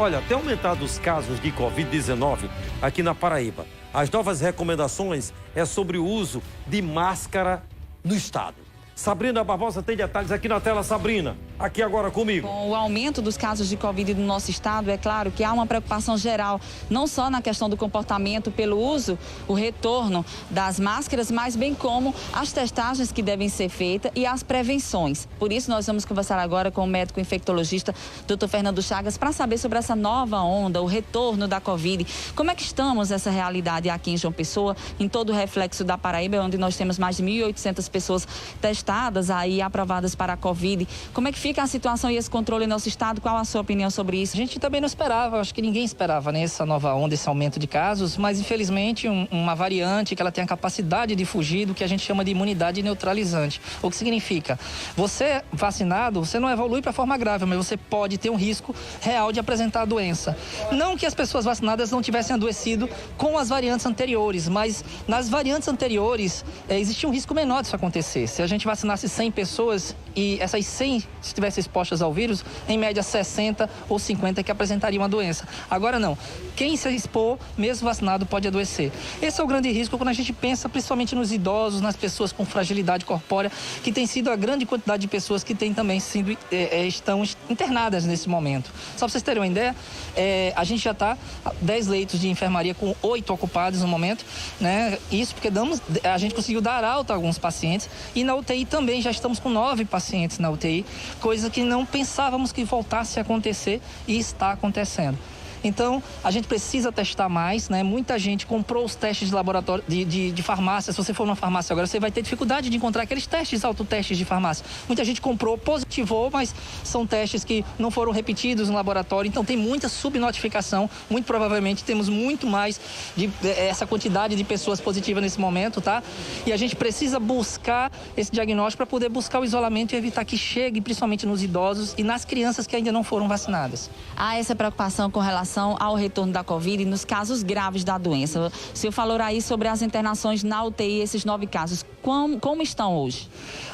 Olha, tem aumentado os casos de Covid-19 aqui na Paraíba. As novas recomendações é sobre o uso de máscara no estado. Sabrina Barbosa tem detalhes aqui na tela. Sabrina, aqui agora comigo. Com o aumento dos casos de Covid no nosso estado, é claro que há uma preocupação geral, não só na questão do comportamento pelo uso, o retorno das máscaras, mas bem como as testagens que devem ser feitas e as prevenções. Por isso, nós vamos conversar agora com o médico infectologista, Dr. Fernando Chagas, para saber sobre essa nova onda, o retorno da Covid. Como é que estamos nessa realidade aqui em João Pessoa, em todo o reflexo da Paraíba, onde nós temos mais de 1.800 pessoas testadas aí, aprovadas para a Covid. Como é que fica a situação e esse controle no nosso estado? Qual a sua opinião sobre isso? A gente também não esperava, acho que ninguém esperava, né, essa nova onda, esse aumento de casos, mas infelizmente uma variante que ela tem a capacidade de fugir do que a gente chama de imunidade neutralizante. O que significa? Você vacinado, você não evolui para forma grave, mas você pode ter um risco real de apresentar a doença. Não que as pessoas vacinadas não tivessem adoecido com as variantes anteriores, mas nas variantes anteriores existia um risco menor disso acontecer. Se a gente vacinasse 100 pessoas e essas 100 estivessem expostas ao vírus, em média 60 ou 50 que apresentariam a doença. Agora não. Quem se expor, mesmo vacinado, pode adoecer. Esse é o grande risco quando a gente pensa principalmente nos idosos, nas pessoas com fragilidade corpórea, que tem sido a grande quantidade de pessoas que têm também sido, estão internadas nesse momento. Só para vocês terem uma ideia, a gente já está 10 leitos de enfermaria com 8 ocupados no momento, né? Isso porque a gente conseguiu dar alta a alguns pacientes e na UTI também já estamos com 9 pacientes na UTI, coisa que não pensávamos que voltasse a acontecer e está acontecendo. Então, a gente precisa testar mais, né? Muita gente comprou os testes de laboratório, de farmácia. Se você for numa farmácia agora, você vai ter dificuldade de encontrar aqueles testes, autotestes de farmácia. Muita gente comprou, positivou, mas são testes que não foram repetidos no laboratório. Então, tem muita subnotificação. Muito provavelmente temos muito mais essa quantidade de pessoas positivas nesse momento, tá? E a gente precisa buscar esse diagnóstico para poder buscar o isolamento e evitar que chegue, principalmente nos idosos e nas crianças que ainda não foram vacinadas. Há essa preocupação com relação ao retorno da Covid e nos casos graves da doença. O senhor falou aí sobre as internações na UTI, esses 9 casos. Como estão hoje?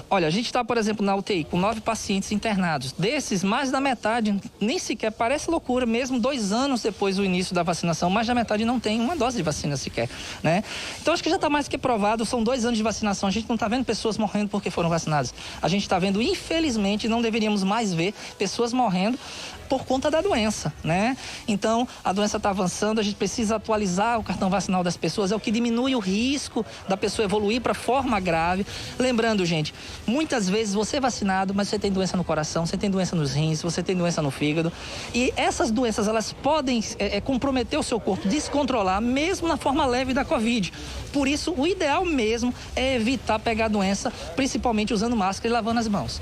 Olha, a gente está, por exemplo, na UTI com 9 pacientes internados. Desses, mais da metade, nem sequer, parece loucura, mesmo 2 anos depois do início da vacinação, mais da metade não tem uma dose de vacina sequer, né? Então, acho que já está mais que provado, são 2 anos de vacinação. A gente não está vendo pessoas morrendo porque foram vacinadas. A gente está vendo, infelizmente, não deveríamos mais ver pessoas morrendo por conta da doença, né? Então, a doença está avançando, a gente precisa atualizar o cartão vacinal das pessoas, é o que diminui o risco da pessoa evoluir para forma grave. Lembrando, gente, muitas vezes você é vacinado, mas você tem doença no coração, você tem doença nos rins, você tem doença no fígado. E essas doenças, elas podem comprometer o seu corpo, descontrolar, mesmo na forma leve da Covid. Por isso, o ideal mesmo é evitar pegar a doença, principalmente usando máscara e lavando as mãos.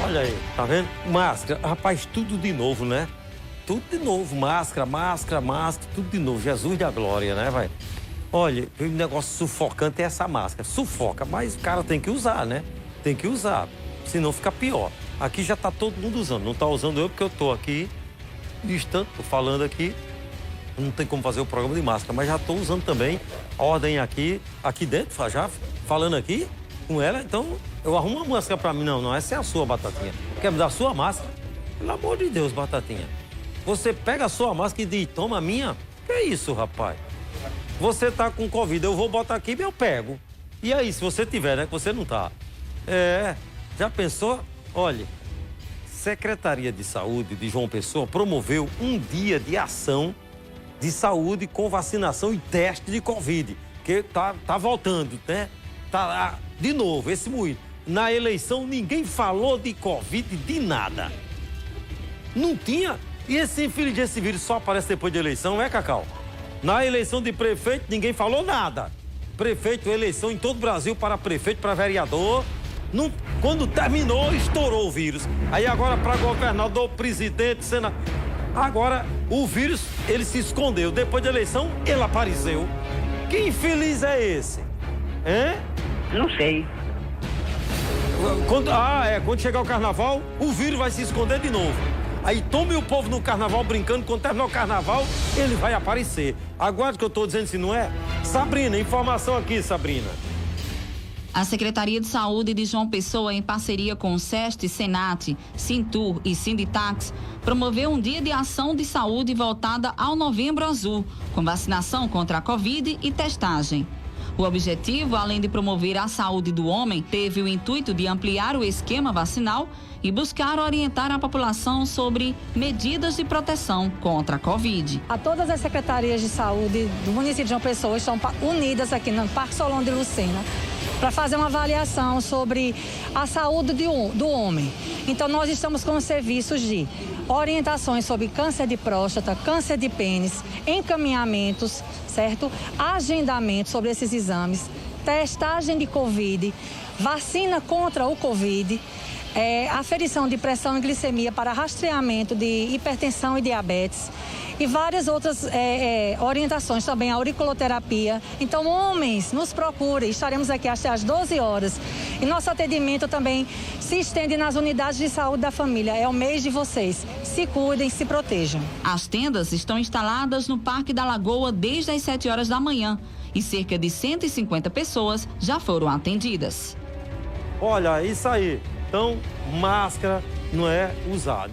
Olha aí, tá vendo? Máscara, rapaz, tudo de novo, né? Tudo de novo, máscara, tudo de novo. Jesus da glória, né, vai? Olha, o negócio sufocante é essa máscara. Sufoca, mas o cara tem que usar, né? Tem que usar, senão fica pior. Aqui já tá todo mundo usando, não tá usando eu porque eu tô aqui distante, tô falando aqui. Não tem como fazer o programa de máscara, mas já tô usando também a ordem aqui dentro, já falando aqui com ela, então eu arrumo uma máscara pra mim. Não, essa é a sua, Batatinha. Quer me dar a sua máscara? Pelo amor de Deus, Batatinha. Você pega a sua máscara e diz, toma a minha? Que é isso, rapaz? Você tá com Covid, eu vou botar aqui e eu pego. E aí, se você tiver, né, que você não tá. Já pensou? Olha, Secretaria de Saúde de João Pessoa promoveu um dia de ação de saúde com vacinação e teste de Covid. Que tá voltando, né? Tá lá, de novo, esse moído. Na eleição, ninguém falou de Covid, de nada. Não tinha. E esse infeliz desse vírus só aparece depois de eleição, não é, Cacau? Na eleição de prefeito, ninguém falou nada. Prefeito, eleição em todo o Brasil para prefeito, para vereador. Não, quando terminou, estourou o vírus. Aí agora para governador, presidente, senador. Agora, o vírus, ele se escondeu. Depois da eleição, ele apareceu. Que infeliz é esse? Hein? Não sei. Quando chegar o carnaval, o vírus vai se esconder de novo. Aí tome o povo no carnaval brincando, quando terminar o carnaval, ele vai aparecer. Aguarde que eu tô dizendo se não é. Sabrina, informação aqui, Sabrina. A Secretaria de Saúde de João Pessoa, em parceria com o SEST, Senat, Sintur e Sinditax, promoveu um dia de ação de saúde voltada ao Novembro Azul, com vacinação contra a Covid e testagem. O objetivo, além de promover a saúde do homem, teve o intuito de ampliar o esquema vacinal e buscar orientar a população sobre medidas de proteção contra a Covid. A todas as secretarias de saúde do município de João Pessoa estão unidas aqui no Parque Solon de Lucena para fazer uma avaliação sobre a saúde do homem. Então, nós estamos com serviços de orientações sobre câncer de próstata, câncer de pênis, encaminhamentos, certo? Agendamento sobre esses exames, testagem de Covid, vacina contra o Covid, aferição de pressão e glicemia para rastreamento de hipertensão e diabetes e várias outras orientações, também a auriculoterapia. Então, homens, nos procurem, estaremos aqui até às 12 horas. E nosso atendimento também se estende nas unidades de saúde da família. É o mês de vocês. Se cuidem, se protejam. As tendas estão instaladas no Parque da Lagoa desde as 7 horas da manhã e cerca de 150 pessoas já foram atendidas. Olha, isso aí. Então, máscara não é usada.